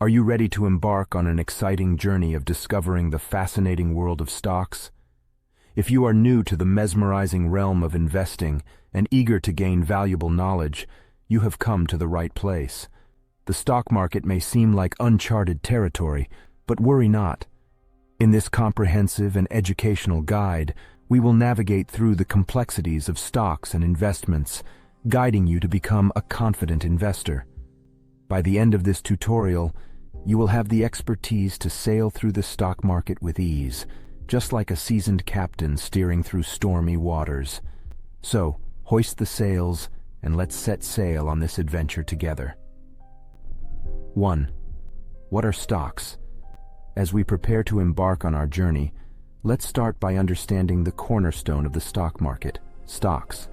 Are you ready to embark on an exciting journey of discovering the fascinating world of stocks? If you are new to the mesmerizing realm of investing and eager to gain valuable knowledge, you have come to the right place. The stock market may seem like uncharted territory, but worry not. In this comprehensive and educational guide, we will navigate through the complexities of stocks and investments, guiding you to become a confident investor. By the end of this tutorial, you will have the expertise to sail through the stock market with ease, just like a seasoned captain steering through stormy waters. So, hoist the sails and let's set sail on this adventure together. 1. What are stocks? As we prepare to embark on our journey, let's start by understanding the cornerstone of the stock market, stocks.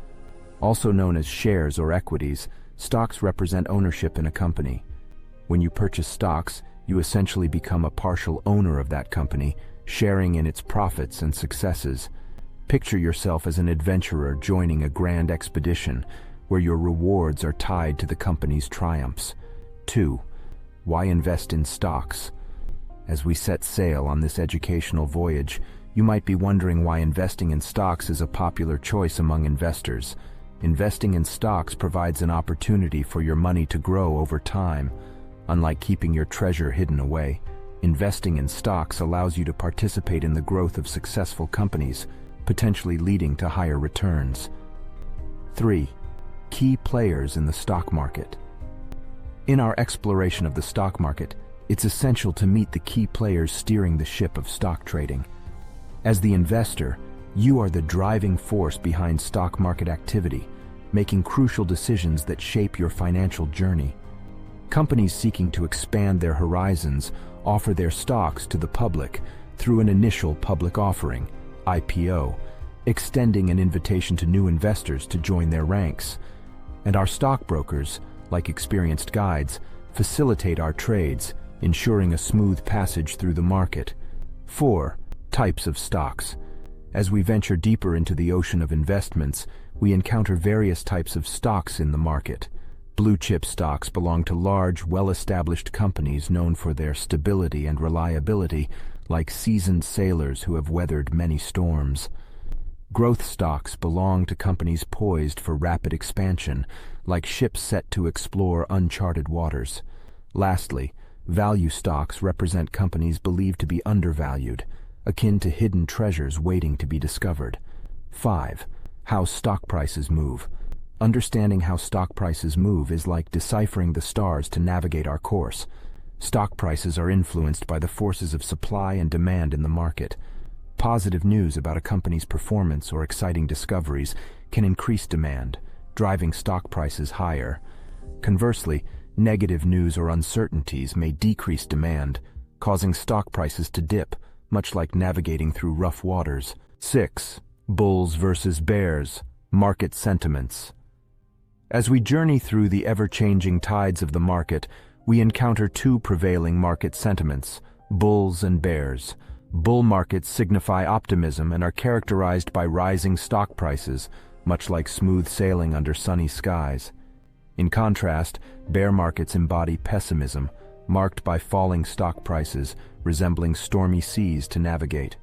Also known as shares or equities, stocks represent ownership in a company. When you purchase stocks, you essentially become a partial owner of that company, sharing in its profits and successes. Picture yourself as an adventurer joining a grand expedition, where your rewards are tied to the company's triumphs. 2. Why invest in stocks? As we set sail on this educational voyage, you might be wondering why investing in stocks is a popular choice among investors. Investing in stocks provides an opportunity for your money to grow over time. Unlike keeping your treasure hidden away, investing in stocks allows you to participate in the growth of successful companies, potentially leading to higher returns. 3. Key players in the stock market. In our exploration of the stock market, it's essential to meet the key players steering the ship of stock trading. As the investor, you are the driving force behind stock market activity, making crucial decisions that shape your financial journey. Companies seeking to expand their horizons offer their stocks to the public through an initial public offering, IPO, extending an invitation to new investors to join their ranks. And our stockbrokers, like experienced guides, facilitate our trades, ensuring a smooth passage through the market. 4. Types of stocks. As we venture deeper into the ocean of investments, we encounter various types of stocks in the market. Blue-chip stocks belong to large, well-established companies known for their stability and reliability, like seasoned sailors who have weathered many storms. Growth stocks belong to companies poised for rapid expansion, like ships set to explore uncharted waters. Lastly, value stocks represent companies believed to be undervalued, akin to hidden treasures waiting to be discovered. 5. How stock prices move. Understanding how stock prices move is like deciphering the stars to navigate our course. Stock prices are influenced by the forces of supply and demand in the market. Positive news about a company's performance or exciting discoveries can increase demand, driving stock prices higher. Conversely, negative news or uncertainties may decrease demand, causing stock prices to dip, much like navigating through rough waters. 6. Bulls versus bears. Market sentiments. As we journey through the ever-changing tides of the market, we encounter two prevailing market sentiments, bulls and bears. Bull markets signify optimism and are characterized by rising stock prices, much like smooth sailing under sunny skies. In contrast, bear markets embody pessimism, marked by falling stock prices, resembling stormy seas to navigate.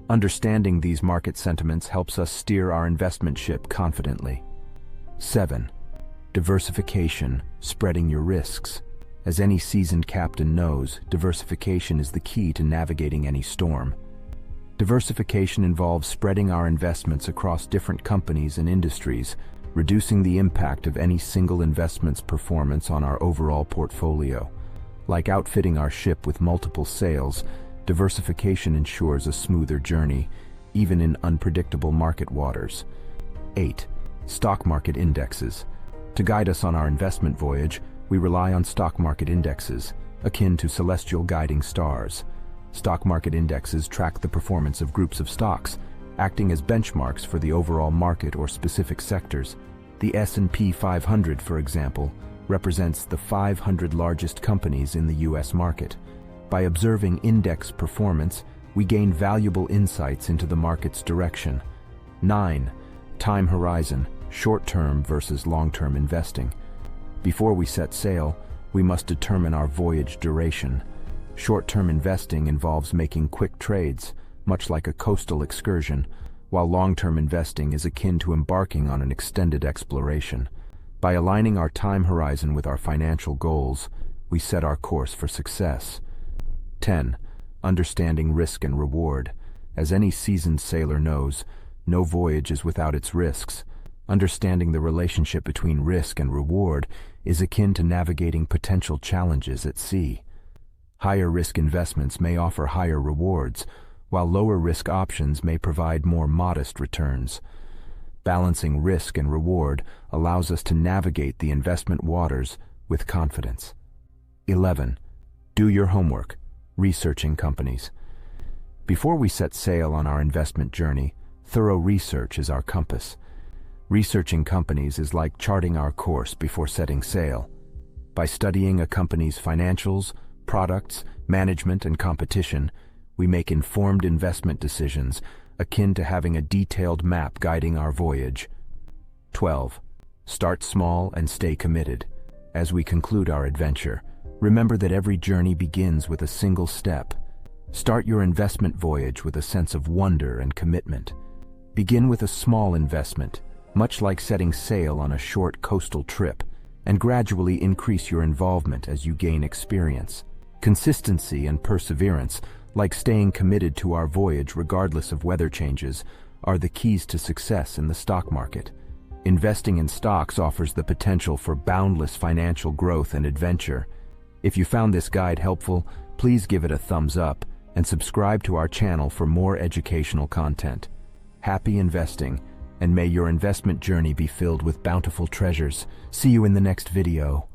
Understanding these market sentiments helps us steer our investment ship confidently. 7. Diversification, spreading your risks. As any seasoned captain knows, diversification is the key to navigating any storm. Diversification involves spreading our investments across different companies and industries, reducing the impact of any single investment's performance on our overall portfolio. Like outfitting our ship with multiple sails, diversification ensures a smoother journey, even in unpredictable market waters. 8. Stock market indexes. To guide us on our investment voyage, we rely on stock market indexes, akin to celestial guiding stars. Stock market indexes track the performance of groups of stocks, acting as benchmarks for the overall market or specific sectors. The S&P 500, for example, represents the 500 largest companies in the U.S. market. By observing index performance, we gain valuable insights into the market's direction. 9. Time horizon, short-term versus long-term investing. Before we set sail, we must determine our voyage duration. Short-term investing involves making quick trades, much like a coastal excursion, while long-term investing is akin to embarking on an extended exploration. By aligning our time horizon with our financial goals, we set our course for success. 10. Understanding risk and reward. As any seasoned sailor knows, no voyage is without its risks. Understanding the relationship between risk and reward is akin to navigating potential challenges at sea. Higher risk investments may offer higher rewards, while lower risk options may provide more modest returns. Balancing risk and reward allows us to navigate the investment waters with confidence. 11. Do your homework. Researching companies. Before we set sail on our investment journey, thorough research is our compass. Researching companies is like charting our course before setting sail. By studying a company's financials, products, management, and competition, we make informed investment decisions akin to having a detailed map guiding our voyage. 12. Start small and stay committed. As we conclude our adventure, remember that every journey begins with a single step. Start your investment voyage with a sense of wonder and commitment. Begin with a small investment, much like setting sail on a short coastal trip, and gradually increase your involvement as you gain experience. Consistency and perseverance, like staying committed to our voyage regardless of weather changes, are the keys to success in the stock market. Investing in stocks offers the potential for boundless financial growth and adventure. If you found this guide helpful, please give it a thumbs up and subscribe to our channel for more educational content. Happy investing, and may your investment journey be filled with bountiful treasures. See you in the next video.